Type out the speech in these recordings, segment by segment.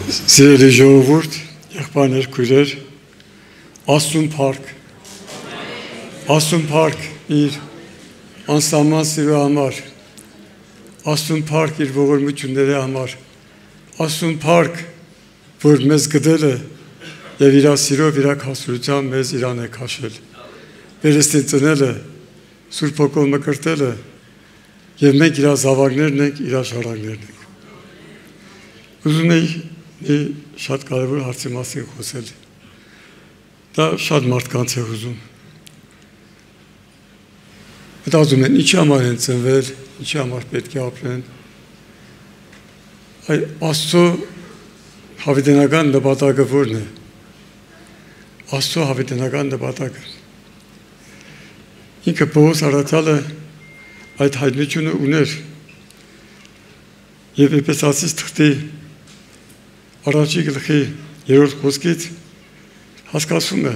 Սիրելի ժողովուրդ, եղբայրներ, քույրեր, Աստծուն փառք իր անսահման սիրո համար, Աստծուն փառք իր ողորմությունների համար, Աստծուն փառք, որ մեզ գտել է եւ իր սիրով, իր հասարությամբ մեզ իրան է քաշել, վերստին ծնել է, Սուրբ Հոգով մկրտել է եւ մենք իր զավակներն ենք, իր շարակներն ենք։ Ուզում եի շատ կարևոր հարցի մասին խոսել։ Դա շատ մարդկանց է ուզում։ Մտածում են, ինչի համար են ծնվել, ինչի համար պետք է ապրեն։ Աստծո հավիտենական նպատակը որն է։ Աստծո հավիտենական նպատակը։ Ինքը Պողոս առաքյալը այդ հայտնությունը ուներ եւ Եփեսացիս թղթի առաջի գլխի 3-րդ խոսքից հասկացում է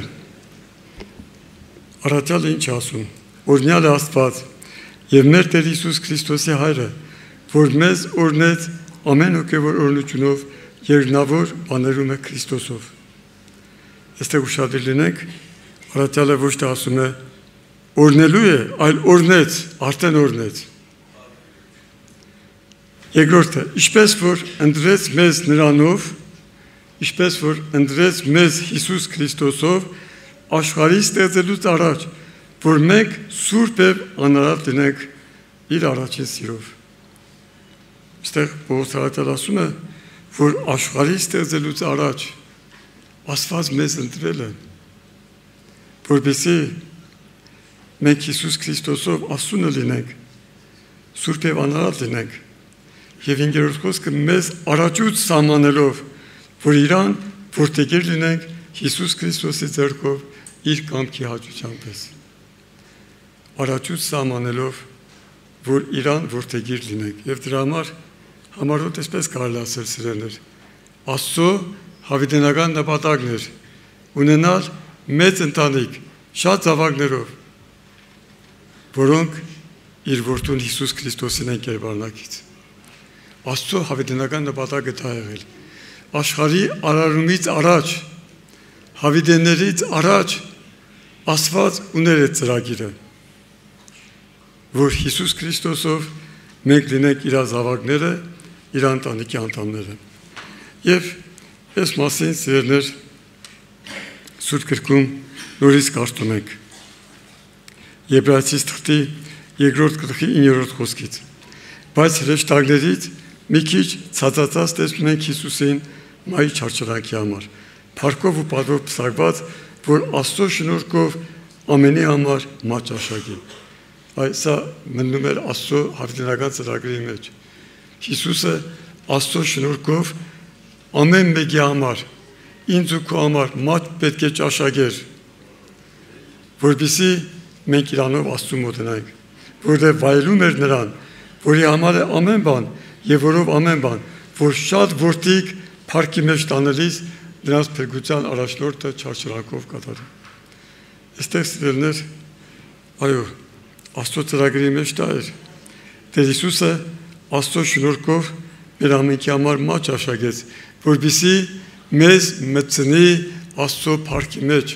առաքյալը ինչ ասում, օրհնյալ է Աստված եւ մեր Տեր Հիսուս Քրիստոսի հայրը, որ մեզ օրհնեց ամեն հոգևոր օրհնությունով երկնավոր բաներում է Քրիստոսով։ Այստեղ ուշադիր լինենք, առաքյալը ոչ թե ասում է օրհնելու է, այլ օրհնեց, արդեն օրհնեց։ Երկրորդը, ինչպես որ ընտրեց մեզ նրանով, ինչպես որ ընտրեց մեզ Հիսուս Քրիստոսով աշխարհի ստեղծելուց առաջ, որ մենք սուրբ եւ անարատ լինենք իր առաջին սիրով։ Այստեղ Պողոս առաքյալը ասում է, որ աշխարհի ստեղծելուց առաջ Աստված մեզ ընտրել է, որպեսզի մենք Հիսուս Քրիստոսով Աստծունը լինենք, սուրբ եւ անարատ լինենք, եւ 5-րդ խոսքը մեզ առաջուց սահմանելով, որ իրան որդեգիր լինենք Հիսուս Քրիստոսի ձեռքով իր կամքի հաճության պես։ Առաջուց սահմանելով, որ իրան որդեգիր լինենք, եւ դրա համարոտ այսպես կարելի ասել սիրելիներ, Աստծո հավիտենական նպատակն էր ունենալ մեծ ընտանիք, շատ զավակներով, որոնք իր որդուն Հիսուս Քրիստոսին են կերպարնակից։ Աստծո հավիտենական նպատակը դա եղել։ Աշխարհի արարումից առաջ, հավիտեններից առաջ Աստված ուներ այդ ծրագիրը, որ Հիսուս Քրիստոսով մենք լինենք իր զավակները, իր ընտանիքի անդամները։ Եվ այս մասին սիրելիներ Սուրբ Գրքում նորից կարդում ենք։ Եբրայեցիս թղթի 2-րդ գլխի 9-րդ խոսքից։ Բայց հրեշտակներից մի քիչ ցածացած տեսնում ենք Հիսուսին մայի չարչարանքի համար, փառքով ու պատվով պսակված, որ Աստծո շնորհքով ամենի համար մաճաշակի։ Սա մնում էր Աստծո հավիտենական ծրագրի մեջ։ Հիսուսը Աստծո շնորհքով ամեն մեկի համար, ինձ ու քո համար մաճ պետք է ճաշակեր, որպեսզի մենք իրանով Աստծու մոտենանք, որտեղ վայելում էր նրան, որի համար է ամեն բան եւ որով ամեն բան, որ շատ որդիկ փառքի մեջ տանելիս նրանց փրկության առաջնորդը չարչարանքով կատարում։ Այստեղ սիրելիներ, այո, Աստծո ծրագրի մեջ դա էր։ Տեր Հիսուսը Աստծո շնորհքով մեր ամենքի համար մաճ աշակեց, որպեսզի մեզ մտցնի Աստծո փառքի մեջ,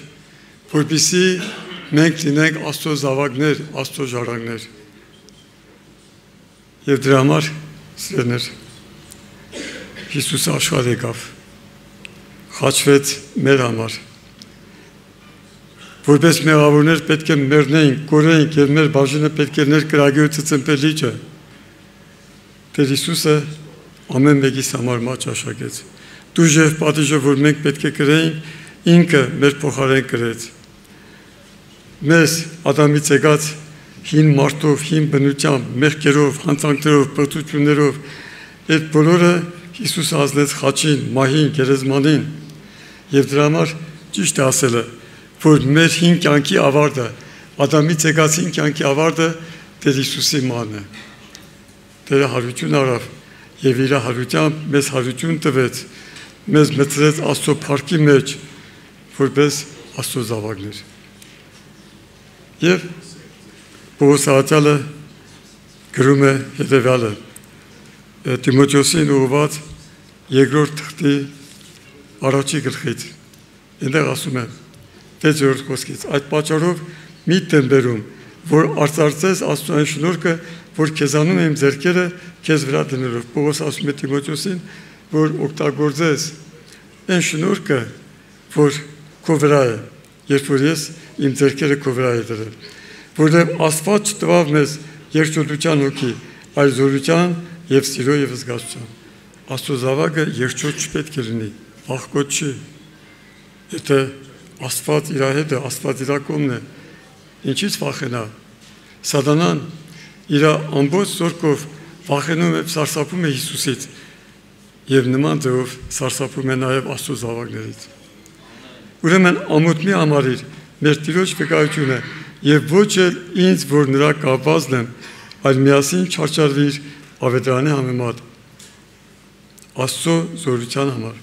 որպեսզի մենք լինենք Աստծո զավակներ, Աստծո ժառանգներ։ Եվ դրա համար, սիրելիներ, Հիսուսը աշխարհ եկավ, խաչվեց մեր համար, որպես մեղավորներ պետք է մեռնեինք, կորեինք եւ մեր բաժինը պետք է ներկրագի ու ծծմպել լիճը։ Տեր Հիսուսը ամեն մեկիս համար մաճ աշակեց։ Դուժ եւ պատիժը, որ մենք պետք է կրեինք, ինքը մեր փոխարեն կրեց։ Մեզ Ադամից եկած հին մարդով, հին բնությամբ, մեղքերով, հանցանքներով, պղծություններով, այդ բոլորը Հիսուսը ազնեց խաչին, մահին, գերեզմանին, եւ դրա համար ճիշտ է ասելը, որ մեր հին կյանքի ավարտը, Ադամից եկած հին կյանքի ավարտը Տեր Հիսուսի մահն է։ Տերը հարություն արավ եւ իր հարությամբ մեզ հարություն տվեց, մեզ մտցրեց Աստծո փառքի մեջ, որպես Աստծո զավակներ։ Եվ Պողոս առաքյալը գրում է հետևյալը. Տիմոթեոսին ուղղված 2-րդ թղթի առաջի գլխից, այնտեղ ասում է 6-րդ խոսքից, այդ պատճառով միտք եմ բերում, որ արծարծես Աստծո այն շնորհքը, որ քեզանում եմ ձեռքերը քեզ վրա դնելով։ Պողոս ասում է Տիմոթեոսին, որ օգտագործես այն շնորհքը, որ քո վրա է, երբ որ ես իմ ձեռքերը քո վրա եմ դրել, որովհետև Աստված չտվավ մեզ երջանկության հոգի, այլ զորության եւ սիրո եւ զգացության։ Աստծո զավակը երջոտ չպետք է լինի, վախկոտ չի։ Եթե Աստված իր հետ է, Աստված իր կողմն է, ինչից վախենա։ Սատանան իր ամբողջ զորքով վախենում է, սարսափում է Հիսուսից եւ նման ձևով սարսափում է նաեւ Աստծո զավակներից։ Ուրեմն ամոթ մի համարիր մեր Տիրոջ վկայությունը եւ ոչ էլ ինձ, որ նրա կապվածն եմ, այլ միասին չարչարվիր ավետարանի համեմատ Աստծո զորության համար,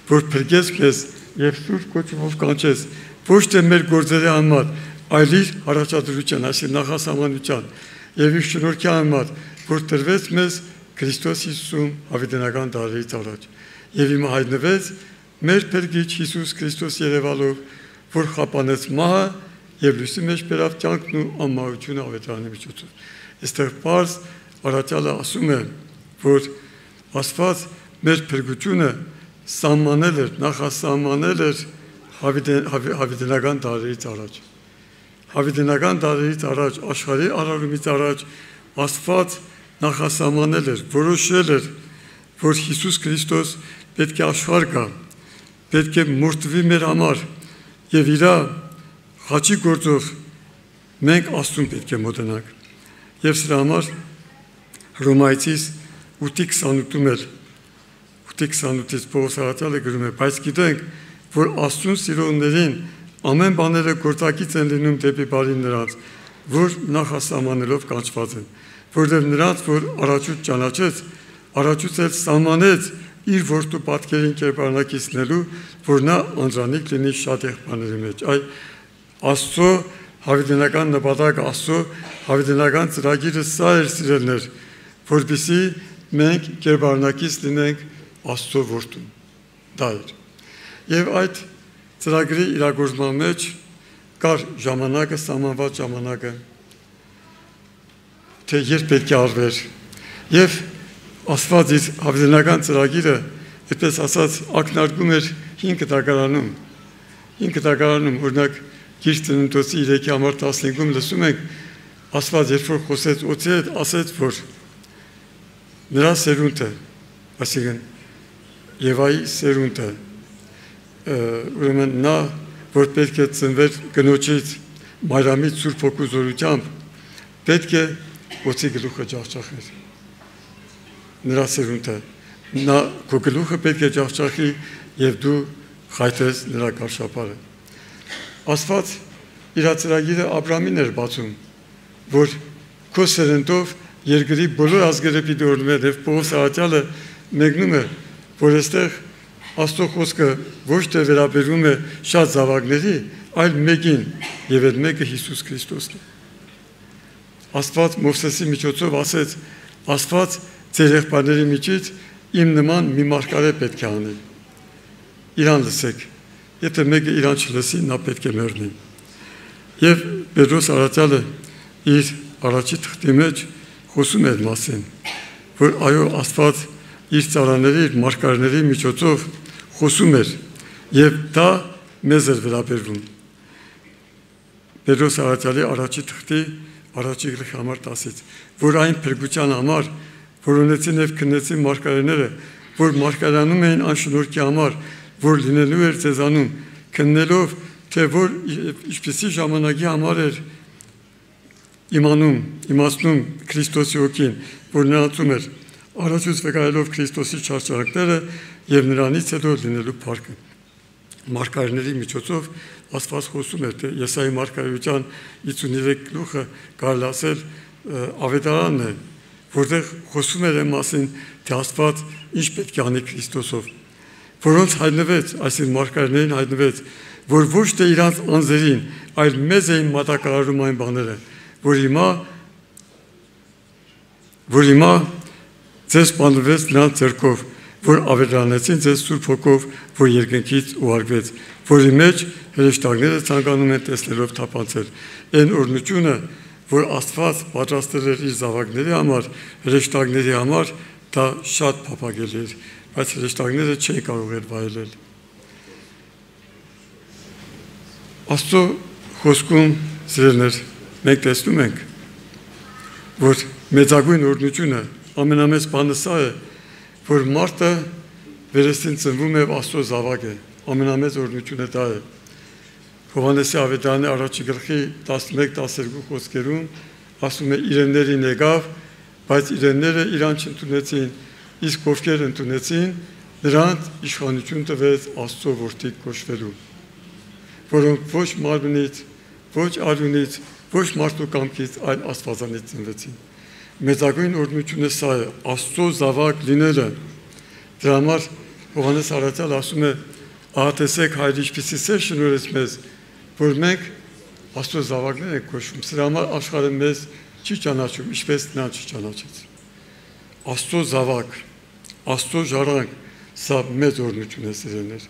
որ փրկես քեզ եւ սուրբ կոչումով կանչես, ոչ թե մեր գործերի համար, այլ իր հարաճադրության, այսինքն նախասահմանության եւ իր շնորհքի համար, որ տրվեց մեզ Քրիստոս Հիսուսում հավիտենական դարերից առաջ։ Եվ հիմա հայտնվեց մեր Փրկիչ Հիսուս Քրիստոս երևալով, որ խապանեց մահը եւ լույսի մեջ բերավ կյանքն ու անմահությունը ավետարանի միջոցով։ Այստեղ պարզ առաքյալը ասում է, որ Աստված մեր փրկությունը սահմանել էր, նախասահմանել էր հավիտենական դարերից առաջ։ Հավիտենական դարերից առաջ, աշխարհի արարումից առաջ Աստված նախասահմանել էր, որոշել էր, որ Հիսուս Քրիստոս պետք է աշխարհ գա, պետք է մորթվի մեր համար եւ իր խաչի գործով մենք Աստծուն պետք է մոտենանք։ Եվ սրա համար Հռոմայացիս 8:28-ում 8:28-ից Պողոս առաքյալը գրում է. բայց գիտենք, որ Աստծուն սիրողներին ամեն բաները գործակից են լինում դեպի բարի նրանց, որ նախասահմանելով կանչված են, որովհետև նրանց, որ առաջուց ճանաչեց, առաջուց էլ սահմանեց իր որդու պատկերին կերպարանակիցնելու, որ նա անձանիկ լինի շատ եղբայրների մեջ։ Այ Աստծո հավիտենական նպատակը, Աստծո հավիտենական ծրագիրը սա էր, սիրելիներ, որպեսզի մենք կերպարանակից լինենք Աստծո որդուն։ Դա էր։ Եվ այդ ծրագրի իրագործման մեջ կար ժամանակը, սահմանված ժամանակը, թե երբ պետք է արվեր։ Եվ Աստված իր հավիտենական ծրագիրը, այդպես ասած, ակնարկում էր 5 տակարանում։ 5 տակարանում, օրինակ, Գիրք Ծննդոցի 3:15-ում լսում ենք, Աստված երբ որ խոսեց օձի հետ, ասեց, որ նրա սերունդը, այսինքն Եվայի սերունդը, ուրեմն նա, որ պետք է ծնվեր կնոջից Մարիամից Սուրբ Հոգու զորությամբ, պետք է օձի գլուխը ջախջախեր։ Նրա սերունդը, նա քո գլուխը պետք է ջախջախի եւ դու խայթես նրա կարշապարը։ Աստված իր ծրագիրը Աբրահամին էր բացում, որ քո սերնդով երկրի բոլոր ազգերը պիտի օրհնվեն, եւ Պողոս առաքյալը մեկնում է, որ այստեղ Աստծո խոսքը ոչ թե վերաբերում է շատ զավակների, այլ մեկին, եւ այդ մեկը Հիսուս Քրիստոսն է։ Աստված Մովսեսի միջոցով ասեց. Աստված ձեր եղբայրների միջից իմ նման մի մարգարե պետք է անի։ Իրան լսեք, եթե մեկը իրան չլսի, նա պետք է մեռնի։ Եվ Պետրոս առաքյալը իր առաջի թղթի մեջ խոսում է այդ մասին, որ այո, Աստված իր ծառաների, իր մարգարեների միջոցով խոսում էր, եւ դա մեզ էր վերաբերվում։ Պետրոս առաքյալի առաջի թղթի առաջի գլխի 10-ից, որ այն փրկության համար, որ ունեցին եւ քննեցին մարգարեները, որ մարգարեանում էին այն շնորհքի համար, որ լինելու էր ձեզանում, քննելով, թե որ ինչպիսի ժամանակի համար էր իմացնում Քրիստոսի հոգին, որ նրանցում էր, առաջուց վկայելով Քրիստոսի չարչարանքները եւ նրանից հետո լինելու փառքը։ Մարգարեների միջոցով Աստված խոսում էր, թե Եսայի մարգարեության 53 գլուխը կարելի ասել ավետարանն է, որտեղ խոսում էր այն մասին, թե Աստված ինչ պետք է անի Քրիստոսով, որոնց հայտնվեց, այսինքն մարգարեներին հայտնվեց, որ ոչ թե իրանց անձերին, այլ մեզ էին մատակարարում այն բաները, որ հիմա ձեզ բանվեց նրանց ձեռքով, որ ավելանեցին ձեզ Սուրբ Հոգով, որ երկնքից ուղարկվեց, որի մեջ հրեշտակները ցանկանում են տեսնելով թափանցել։ Այն օրհնությունը, որ Աստված պատրաստել էր իր զավակների համար, հրեշտակների համար, դա շատ փափագել էր, բայց հրեշտակները չէին կարող էր վայելել։ Աստծո խոսքում սիրելիներ, մենք տեսնում ենք, որ մեծագույն օրհնությունը ամենամեծ բանը սա է, որ մարդը վերստին ծնվում է Աստծո զավակ է, ամենամեծ օրհնությունը դա է։ Հովհաննեսի ավետարանի առաջի գլխի 11-12 խոսքերում ասում է իրեններին եկավ, բայց իրենները իրան չընդունեցին, իսկ ովքեր ընդունեցին, նրանց իշխանություն տվեց Աստծո որդի կոչվելու, որոնք ոչ մարմնից, ոչ արյունից, ոչ մարդու կամքից, այլ Աստվածանից ծնվեցին։ Մեծագույն օրհնությունը սա է, Աստծո զավակ լինելը։ Դրա համար Հովհաննես առաքյալը ասում է, ահա տեսեք Հայր ինչպիսի սեր շնորհեց մեզ, որ մենք Աստծո զավակներ ենք կոչվում։ Սրա համար աշխարհը մեզ չի ճանաչում, ինչպես նա չճանաչեց։ Աստծո զավակ, Աստծո ժառանգ, սա մեծ օրհնություն է սիրելիներ։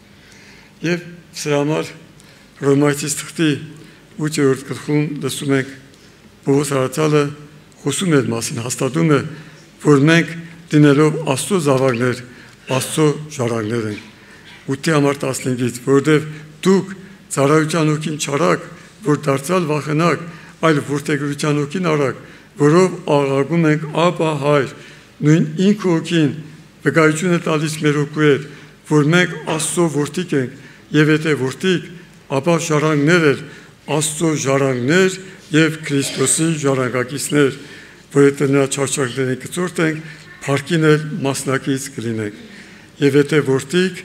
Եվ սրա համար Հռոմեացիս թղթի 8-րդ գլխում լսում ենք Պողոս առաքյալը խոսում է մասին, հաստատում է, որ մենք դինելով Աստծո զավակներ, Աստծո ժառանգներ ենք։ 8:15-ից, որովհետև դուք ծառայության հոգին չարաք, որ դարձյալ վախենաք, այլ որդեգրության հոգին արաք, որով աղաղակում ենք Աբա Հայր, նույն ինքը հոգին վկայություն է տալիս մեր հոգու հետ, որ մենք Աստծո որդիկ ենք, եւ եթե որդիկ, ապա ժառանգներ, Աստծո ժառանգներ եւ Քրիստոսի ժառանգակիցներ, որ եթե նրա չարչակներին կծորտենք, փառքին էլ մասնակից կլինենք։ Եվ եթե որդիկ,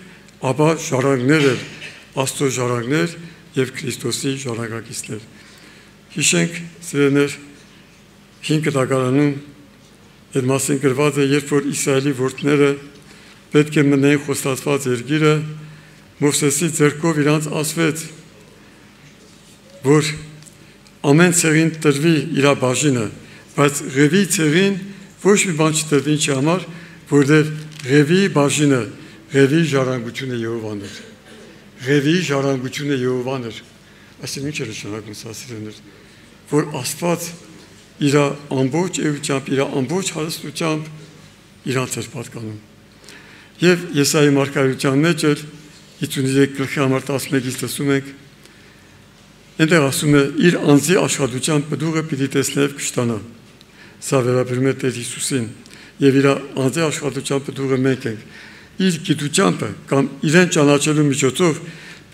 ապա ժառանգներ, Աստծո ժառանգներ եւ Քրիստոսի ժառանգակիցներ։ Հիշենք, սիրելիներ, 5 դագարանում այդ մասին գրված է, երբ որ Իսրայելի որդները պետք է մնային խոստացված երկիրը, Մովսեսի ձեռքով իրանց ասվեց, որ ամեն ցեղին տրվի իր բաժինը, բայց Ղևի ցեղին ոչ մի բան չտրվի ինչի համար, որտեղ Ղևի բաժինը, Ղևի ժառանգությունը Եհովան էր։ Ղևի ժառանգությունը Եհովան էր։ Այսինքն ինչ է նշանակում սա սիրելիներ, որ Աստված իր ամբողջ էությամբ, իր ամբողջ հարստությամբ իրանց էր պատկանում։ Եվ Եսայի մարգարեության մեջ էլ 53 գլխի համար 11-ից լսում ենք, այնտեղ ասում է իր անձի աշխատությամբ պտուղը պիտի տեսնեվ կշտանա։ Սա վերաբերում է Տեր Հիսուսին եւ իր անձի աշխատությամբ պտուղը մենք ենք։ Իր գիտությամբ կամ իրեն ճանաչելու միջոցով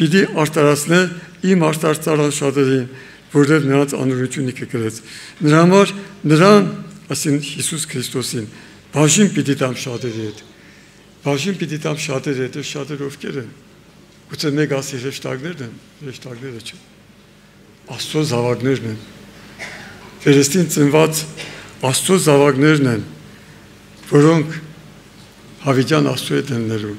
պիտի արտարացնել իմ արտարծարան շատերին, որտեղ նրանց անօրենությունը կգրեց։ Նրա համար նրան, ասին Հիսուս Քրիստոսին, բաժին պիտի տամ շատերի հետ։ Բաժին պիտի տամ շատերի հետ, շատերը ովքեր են։ Գուցե մեկ ասի հրեշտակներն են, հրեշտակները չէ։ Աստծո զավակներն են։ Վերստին ծնված Աստծո զավակներն են, որոնք հավիտյան Աստծո հետ են ներու։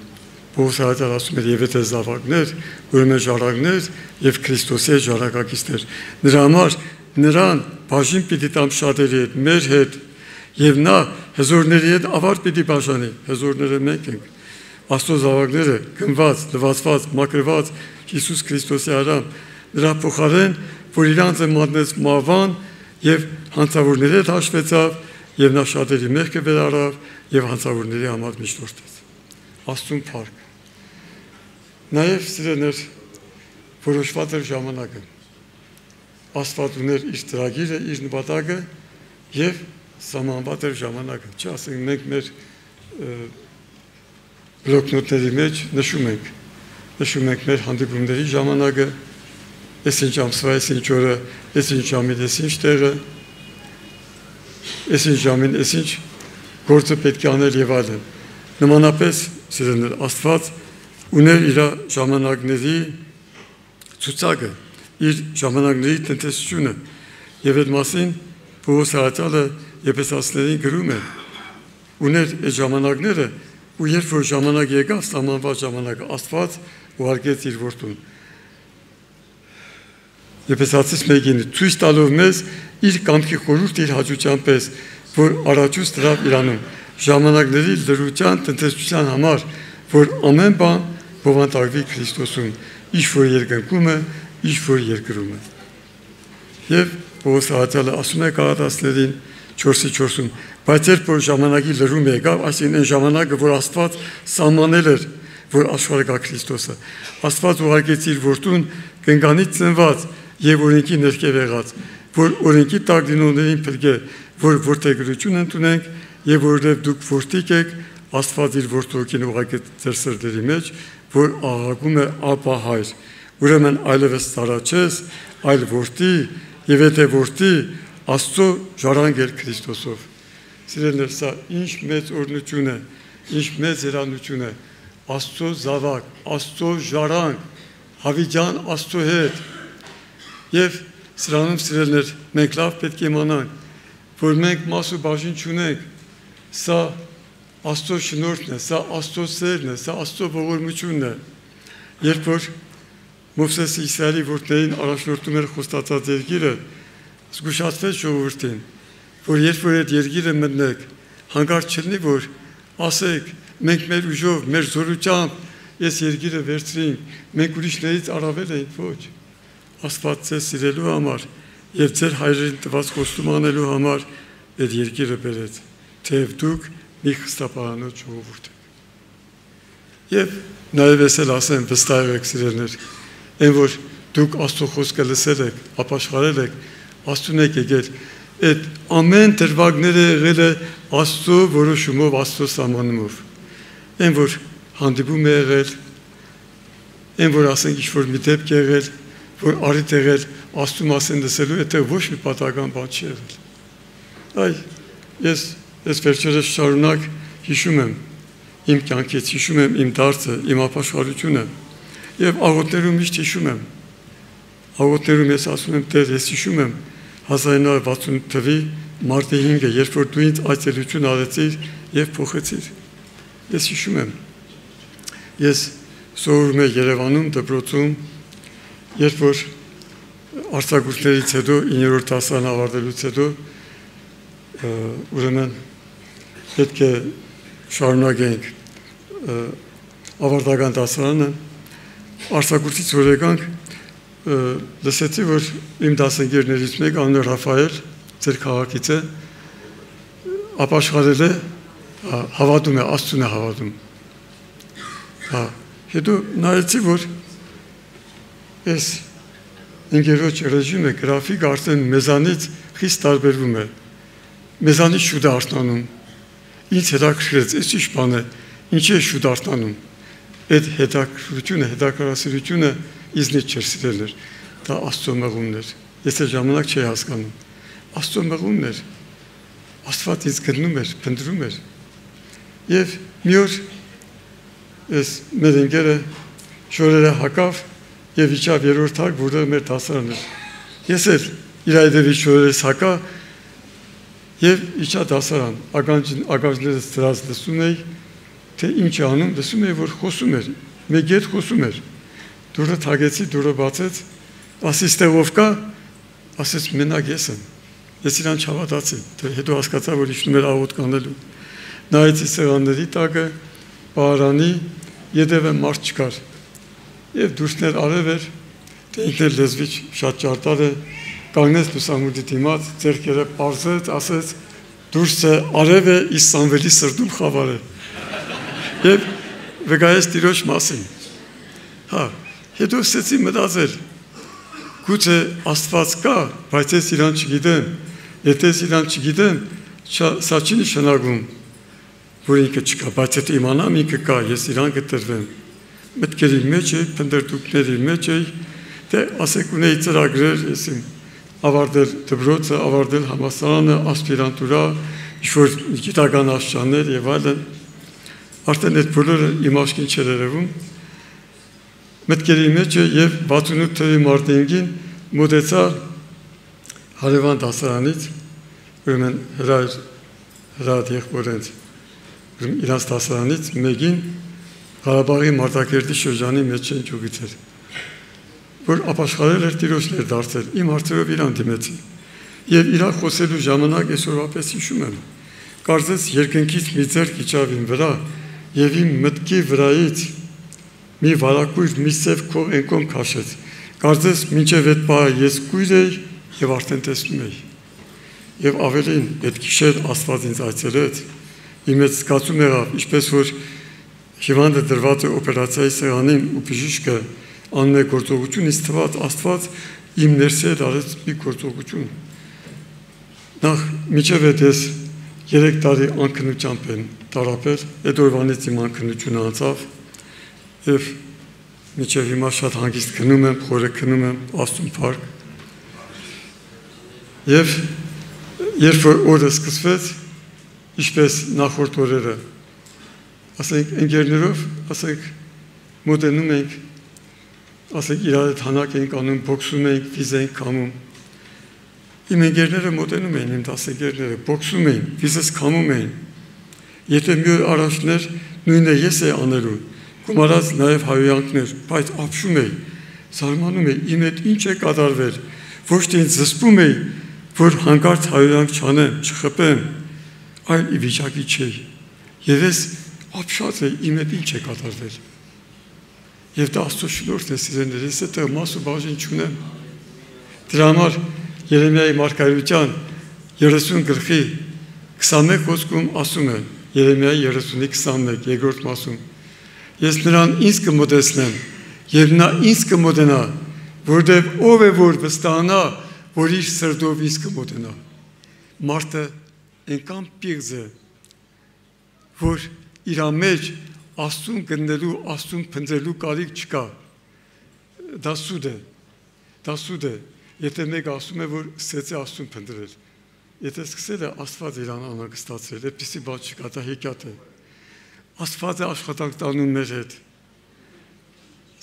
Պողոս առաքյալը ասում էր, եւ եթե զավակներ, ուրեմն ժառանգներ եւ Քրիստոսի ժառանգակիցներ։ Նրա համար նրան բաժին պիտի տամ շատերի հետ, մեր հետ, եւ նա հզորների հետ ավարտ պիտի բաժանի։ Հզորները մենք ենք։ Աստծո զավակները գնված, լվացված, մաքրված Հիսուս Քրիստոսի արամ, նրա փոխարեն, որ իրանց մատնեց մահվան եւ հանցավորների հետ հաշվեցավ եւ նա շատերի մեղքը վերարավ եւ հանցավորների համար միջնորդեց։ Աստծուն փառք։ Նաեւ սիրելիներ, որոշված էր ժամանակը։ Աստված ուներ իր ծրագիրը, իր նպատակը եւ սահմանված էր ժամանակը։ Չասենք մենք մեր բլոկնոտների մեջ նշում ենք մեր հանդիպումների ժամանակը, այսինչ ամսվա, այսինչ օրը, այսինչ ժամին, այսինչ տեղը, այսինչ ժամին, այսինչ գործը պետք է անել եւ այլն։ Նմանապես, սիրելիներ, Աստված ուներ իր ժամանակների ցուցակը, իր ժամանակների տնտեսությունը եւ այդ մասին Պողոս առաքյալը Եփեսացիներին գրում է, ուներ այդ ժամանակները, ու երբ որ ժամանակ եկավ, սահմանված ժամանակը, Աստված ուղարկեց իր որդուն։ Եփեսացիս 1-ին ցույց տալով մեզ իր կամքի խորհուրդը իր հաճության պես, որ առաջուց դրավ իրանում, ժամանակների լրության տնտեսության համար, որ ամեն բան բովանդակվի Քրիստոսում, ինչ որ երկնքում է, ինչ որ երկրում է։ Եվ Պողոս հատյալը ասում է Գաղատացիներին 4:4-ում, բայց երբ որ ժամանակի լրում եկավ, այսինքն այն ժամանակը, որ Աստված սահմանել էր, որ աշխարհը գա Քրիստոսը, Աստված ուղարկեց իր որդուն կնգանից ծնված եւ օրենքի ներքև եղած, որ օրենքի տակ լինողներին փրկե, որ որդեգրություն ընդունենք եւ որովհետեւ դուք որդիկ եք, Աստված իր որդուքին ուղարկեց ձեր սրտերի մեջ, որ աղաղակում է Աբա հայր, ուրեմն այլևս ծառաչես, այլ որդի եւ եթե որդի Աստծո ժառանգ էր Քրիստոսով։ Սիրելիներ, սա ինչ մեծ օրհնություն է, ինչ մեծ հրաշալիություն է, Աստծո զավակ, Աստծո ժառանգ, հավիտյան Աստծո հետ։ Եվ սրանում սիրելիներ, մենք լավ պետք է իմանանք, որ մենք մաս ու բաժին չունենք, սա Աստծո շնորհքն է, սա Աստծո սերն է, սա Աստծո ողորմությունն է։ Երբ որ Մովսեսը Իսրայելի որդներին առաջնորդում էր խոստացած երկիրը, զգուշացվեց ժողովրդին, որ երբ որ այդ երկիրը մտնեք, հանկարծ չլինի, որ ասեք, մենք մեր ուժով, մեր զորությամբ այս երկիրը վերցրինք, մենք ուրիշներից առավել ենք, ոչ։ Աստված ձեզ սիրելու համար եւ ձեր հայրերին տված խոստում անելու համար այդ երկիրը բերեց, թեև դուք մի խստապարանոց ժողովուրդ եք։ Եվ նաեւ էլ ասեմ, վստահ եք սիրելիներ, այն որ դուք Աստծո խոսքը լսել եք, ապաշխարել եք, Աստծուն եք եկել, այդ ամեն դրվագները եղել է Աստծո որոշումով, Աստծո սահմանումով։ Այն որ հանդիպում է եղել, այն որ ասենք ինչ-որ մի դեպք եղել, որ արիտ եղել, Աստծու մասին լսելու, այդտեղ ոչ մի պատահական բան չի եղել։ Այ ես վերջերս շարունակ հիշում եմ իմ կյանքից, հիշում եմ իմ դարձը, իմ ապաշխարությունը եւ աղոթներում միշտ հիշում եմ։ Աղոթներում ես ասում եմ, Տեր, ես հիշում եմ 1968 թվականի մարտի 5-ը, երբ որ դու ինձ այցելություն արեցիր եւ փոխեցիր։ Ես հիշում եմ։ Ես սովորում եմ Երևանում դպրոցում, երբ որ արձակուրդներից հետո 9-րդ դասարան ավարտելուց հետո ուրեմն պետք է շարունակենք ավարտական դասարանը, արձակուրդից որ եկանք, լսեցի, որ իմ դասընկերներից մեկ անունը Ռաֆայել, ձեր քաղաքից է, ապաշխարել է, հավատում է, Աստծուն է հավատում։ Հետո նայեցի, որ այս ընկերոջ ռեժիմը, գրաֆիկ արդեն մեզանից խիստ տարբերվում է, մեզանից շուտ է արթնանում, ինձ հետաքրքրեց, այս ինչ բան է, ինչի է շուտ արթնանում, այդ հետաքրքրությունը, հետաքրքրասիրությունը իզնից չէր սիրելներ, դա Աստծո մեղումն էր, ես այդ ժամանակ չէի հասկանում, Աստծո մեղումն էր, Աստված ինձ գտնում էր, փնտրում էր, եւ մի օր այս մեր ընկերը շորերը հակավ եւ իջավ երրորդ հակ, որտեղ մեր դասարանն էր, ես էլ իր այդևից շորերս հակա եւ իջա դասարան, ականջներս դրած լսում էի, թե ինչ է անում, լսում էի, որ խոսում էր, մեկ հետ խոսում էր, դուրը թագեցի, դուրը բացեց, ասի ստեղով կա, ասեց մենակ ես եմ, ես իրան չհավատացի, հետո հասկացա, որ իջնում էր աղոթք անելու, նայեցի սեղանների տակը, պահարանի, ետևը մարդ չկար, եւ դուրսներ արև էր, թե ինքն էլ լեզվիչ շատ ճարտար է, կանգնեց լուսամուտի դիմաց, ձեռքերը պարզեց, ասեց, դուրսը արև է, իսկ Սամվելի սրտում խավար է, եւ վկայեց Տիրոջ մասին, հետո սկսեցի մտածել, գուցե Աստված կա, բայց ես իրան չգիտեմ, եթե ես իրան չգիտեմ, սա չի նշանակում, որ ինքը չկա, բայց եթե իմանամ ինքը կա, ես իրան կտրվեմ, մտքերի մեջ էի, փնտրտուքների մեջ էի, թե ասեք ունեի ծրագրեր, ես իմ ավարտել դպրոցը, ավարտել համալսարանը, ասպիրանտուրա, ինչ-որ գիտական աստիճաններ եւ այլն, արդեն այդ բոլորը իմ աչքին չէր երևում, մտքերի մեջ է եւ 68 թվականի մարտի 5-ին մոտեցա հարևան դասարանից, ուրեմն հրատ եղբորենց, իրանց դասարանից մեկին Ղարաբաղի Մարտակերտի շրջանի մեջ են ճուգիցեր, որ ապաշխարել էր Տիրոջն էր դարձել, իմ հարցերով իրան դիմեցի, եւ իրան խոսելու ժամանակ այսօրվա պես հիշում եմ, կարծես երկնքից մի ձեռք իջավ իմ վրա եւ իմ մտքի վրայից մի վարակույր մի սև քող ենկոմ քաշեց, կարծես մինչև այդ պահը ես կույր էի եւ արդեն տեսնում էի։ Եվ ավելին այդ գիշեր Աստված ինձ այցելեց, իմ հետ զգացում եղավ, ինչպես որ հիվանդը դրված է օպերացիայի սեղանին ու բժիշկը անում է գործողություն, ինձ թվաց Աստված իմ ներսի հետ արեց մի գործողություն։ Նախ մինչև այդ ես 3 տարի անքնությամբ եմ տարապել, այդ օրվանից իմ անքնությունը անցավ եւ մինչև հիմա շատ հանգիստ քնում եմ, խորը քնում եմ, Աստծուն փառք։ Եվ երբ որ օրը սկսվեց, ինչպես նախորդ օրերը, ասենք ընկերներով, ասենք մոտենում ենք, ասենք իրար հետ հանակ ենք անում, բոքսում ենք, վիզ ենք կամում։ Իմ ընկերները մոտենում էին, իմ դասընկերները բոքսում էին, վիզս կամում էին։ Եթե մի օր առաջներ նույնը ես էի անելու, գումարած նաև հայոյանքներ, բայց ապշում էի, զարմանում էի, իմ հետ ինչ է կատարվել, ոչ թե ինձ զսպում էի, որ հանկարծ հայոյանք չանեմ, չխփեմ, այլ ի վիճակի չէի։ Եվ ես ապշած էի, իմ հետ ինչ է կատարվել։ Եվ դա Աստծո շնորհքն է, սիրելիներ, ես այդտեղ մաս ու բաժին չունեմ։ Դրա համար Երեմիայի մարգարեության 30 գլխի 21 խոսքում ասում է, Երեմիայի 30-ի 21, երկրորդ մասում, ես նրան ինձ կմոտեցնեմ, եւ նա ինձ կմոտենա, որտեղ ով է որ վստահանա, որ իր սրտով ինձ կմոտենա։ Մարդը այնքան պիղծ է, որ իր մեջ Աստծուն գտնելու, Աստծուն փնտրելու կարիք չկա։ Դա սուտ է, դա սուտ է, եթե մեկ ասում է, որ սկսեց է Աստծուն փնտրել, եթե սկսել է Աստված իրան անհանգստացրել, այդպիսի բան չկա, դա հեքիաթ է։ Աստված է աշխատանք տանում մեր հետ։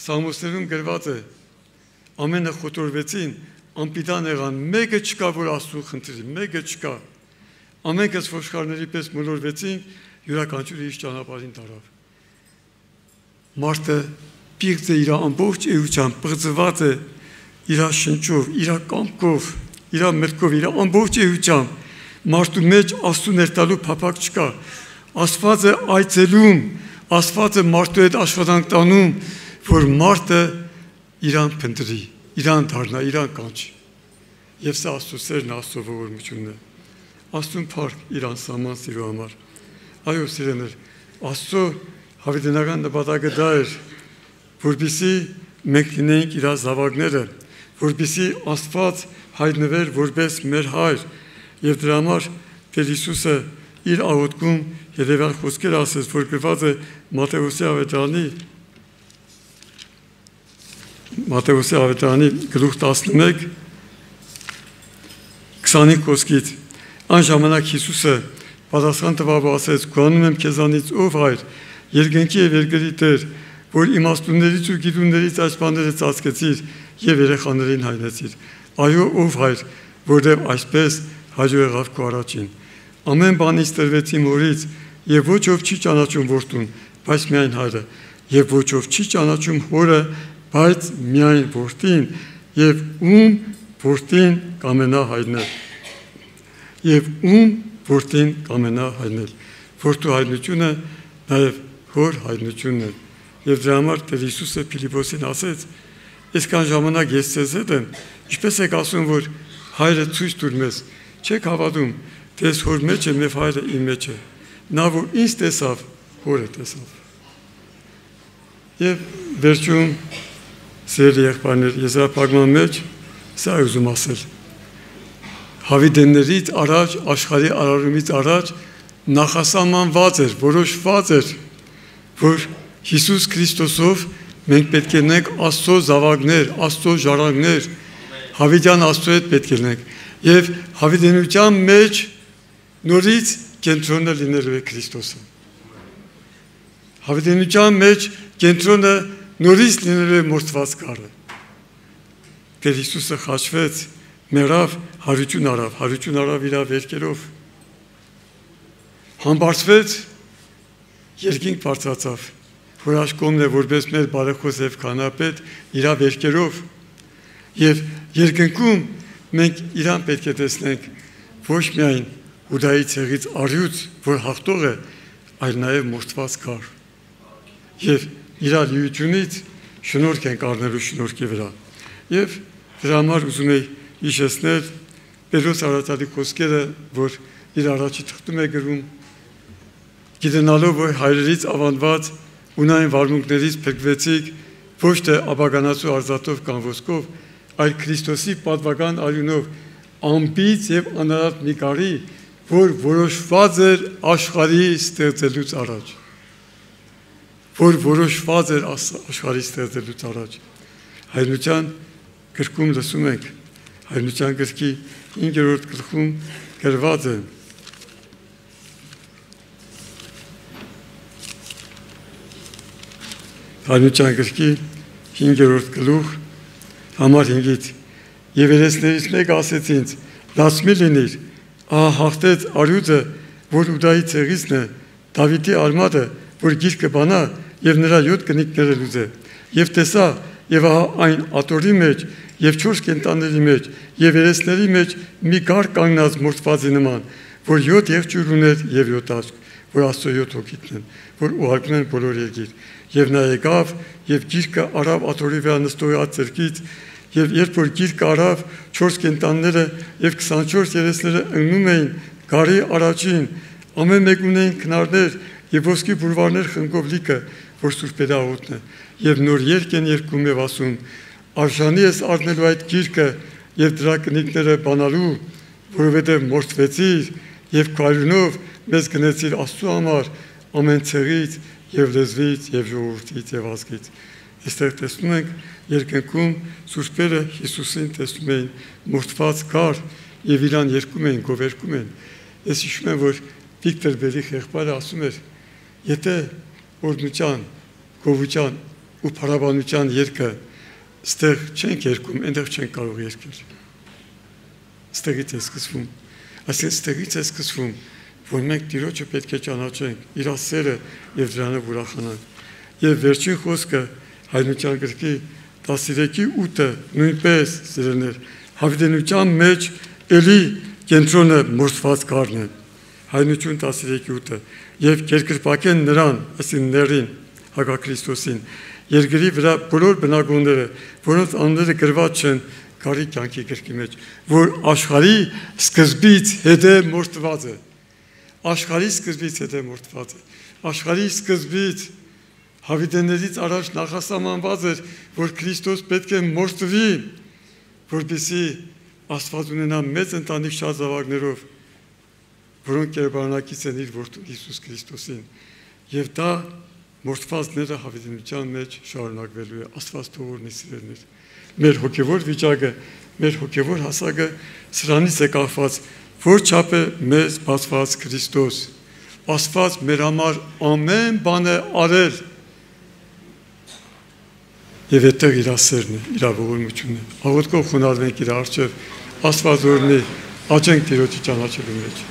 Սաղմոսներում գրված է, ամենը խոտորվեցին, անպիտան եղան, մեկը չկա, որ Աստծուն խնդրի, մեկը չկա։ Ամենքս ոչխարների պես մոլորվեցին, յուրաքանչյուրը իր ճանապարհին տարավ։ Մարդը պիղծ է իր ամբողջ էությամբ, պղծված է իր շնչով, իր կամքով, իր մտքով, իր ամբողջ էությամբ, մարդու մեջ Աստծուն ներտալու փափակ չկա։ Աստված է այցելում, Աստված է մարդու հետ աշխատանք տանում, որ մարդը իրան փնտրի, իրան դառնա, իրան կանչի։ Եվ սա Աստծո սերն, Աստծո ողորմությունն է։ Աստծուն փառք իր անսահման սիրո համար։ Այո, սիրելիներ, Աստծո հավիտենական նպատակը դա էր, որպեսզի մենք լինենք իր զավակները, որպեսզի Աստված հայտնվեր որպես մեր հայր, եւ դրա համար Տեր Հիսուսը իր աղոթքում հետևյալ խոսքեր ասեց, որ գրված է Մատթեոսի ավետարանի գլուխ 11 25 խոսքից։ Այն ժամանակ Հիսուսը պատասխան տվավ ու ասեց. «Գոհանում եմ քեզանից, ով հայր, երկնքի եւ երկրի Տեր, որ իմաստուններից ու գիտուններից այս բաները ծածկեցիր եւ երեխաներին հայտնեցիր։ Այո, ով հայր, որտեղ այսպես հաջող եղավ քո առաջին։ Ամեն բանից տրվեց իմ հորից, եւ ոչ ով չի ճանաչում որդուն, բայց միայն հայրը, եւ ոչ ով չի ճանաչում հորը, բայց միայն որդին, եւ ում որդին կամենա հայտնել։ Եվ ում որդին կամենա հայտնել։ Որդու հայտնությունը նաեւ հոր հայտնությունն է։ Եվ դրա համար Տեր Հիսուսը Փիլիպոսին ասեց. «Այսքան ժամանակ ես ձեզ հետ եմ, ինչպես եք ասում, որ հայրը ցույց տուր մեզ, չեք հավատում, թե ես հոր մեջ եմ եւ հայրը իմ մեջ է։ Նա որ ինձ տեսավ, հորը տեսավ»։ Եվ վերջում սիրելի եղբայրներ, եզրափակման մեջ սա ուզում ասել. հավիտեններից առաջ, աշխարհի արարումից առաջ նախասահմանված էր, որոշված էր, որ Հիսուս Քրիստոսով մենք պետք է լինենք Աստծո զավակներ, Աստծո ժառանգներ, հավիտյան Աստծո հետ պետք է լինենք, եւ հավիտենության մեջ նորից կենտրոնը լինելու է Քրիստոսը։ Հավիտենության մեջ կենտրոնը նորից լինելու է մորթված գառը։ Տեր Հիսուսը խաչվեց, մեռավ, հարություն արավ իր վերքերով, համբարձվեց, երկինք բարձրացավ, որ աշխոմն է որպես մեր բարեխոս եւ քահանապետ իր վերքերով, եւ երկնքում մենք իրան պետք է տեսնենք ոչ միայն Ուդայի ցեղից արյուծ, որ հաղթող է, այլ նաև մորթված կար։ Եվ իր լիությունից շնորհք ենք առնելու շնորհքի վրա։ Եվ դրա համար ուզում եի հիշեցնել Պետրոս առաքյալի խոսքերը, որ իր առաջի թղթում է գրում, գիտենալով, որ հայրերից ավանդված ունայն վարմունքներից փրկվեցիք ոչ թե ապագանացու արծաթով կամ ոսկով, այլ Քրիստոսի պատվական արյունով անբիծ եւ անարատ մի կարի, որ որոշված էր աշխարհի ստեղծելուց առաջ։ Որ որոշված էր աշխարհի ստեղծելուց առաջ։ Հայրենության գրքում լսում ենք, Հայրենության գրքի 5-րդ գլխում գրված է. Հայրենության գրքի 5-րդ գլուխ համար 5-ից եւ երեսներից մեկը ասեց ինձ. լացմի լինիր, ահա հաղթեց արյուծը, որ Ուդայի ցեղիցն է, Դավիթի արմատը, որ գիրկը բանա եւ նրա 7 կնիկները լուծե։ Եվ տեսա, եւ ահա այն աթոռի մեջ եւ 4 կենտանների մեջ եւ երեսների մեջ մի գար կանգնած մորթվածի նման, որ 7 եղջյուր ուներ եւ 7 աչք, որ Աստծո 7 հոգիքն են, որ ուղարկում են բոլոր երկիր։ Եվ նա եկավ եւ գիրկը արավ աթոռի վրա նստողի ձեռքից, եւ երբ որ գիրկը արավ, 4 կենտանները եւ 24 երեսները ընկնում էին գարի առաջին, ամեն մեկ ունեին քնարներ եւ ոսկի բուրվարներ խնկով լիքը, որ սուրբերի աղոթն է, եւ նոր երկ են երգում եւ ասում. արժանի ես առնելու այդ գիրկը եւ դրա կնիկները բանալու, որովհետեւ մորթվեցիր եւ քարյունով մեզ գնեցիր Աստծո համար ամեն ցեղից եւ լեզվից եւ ժողովրդից եւ ազգից։ Այստեղ տեսնում ենք երկնքում սուրբերը Հիսուսին տեսնում էին մորթված կար եւ իրան երգում էին, գովերգում են։ Ես հիշում եմ, որ Վիկտոր Բերի եղբայրը ասում էր. եթե օրհնության, գովության ու փառաբանության երգը ստեղ չենք երգում, այնտեղ չենք կարող երգել։ Ստեղից է սկսվում։ Այսինքն ստեղից է սկսվում, որ մենք Տիրոջը պետք է ճանաչենք, իր սերը եւ դրանով ուրախանանք։ Եվ վերջին խոսքը Հայրենության գրքի 13:8-ը նույնպես սիրելիներ, հավիտենության մեջ էլի կենտրոնը մորթված կառն է։ Հայրենություն 13:8-ը եւ կերկրպակեն նրան, այսին ներին, Հակաքրիստոսին, երկրի վրա բոլոր բնակողները, որոնց անունները գրված չեն գարի կյանքի գրքի մեջ, որ աշխարհի սկզբից հետո մորթված է։ Աշխարհի սկզբից հետո մորթված է։ Աշխարհի սկզբից հավիտեններից առաջ նախասահմանված էր, որ Քրիստոս պետք է մորթվի, որպեսզի Աստված ունենա մեծ ընտանիք շատ զավակներով, որոնք կերպարանակից են իր որդու Հիսուս Քրիստոսին։ Եվ դա մորթվածները հավիտենության մեջ շարունակվելու է։ Աստված թող օրհնի սիրելիներ։ Մեր հոգևոր վիճակը, մեր հոգևոր հասակը սրանից է կախված, որ չափ է մեզ բացված Քրիստոս։ Աստված մեր համար ամեն բան է արել։ Եվ այդտեղ իր սերն է, իր ողորմությունն է։ Աղոթքով խոնարհվենք իր առջև, Աստված օրհնի, աճենք Տիրոջի ճանաչելու մեջ։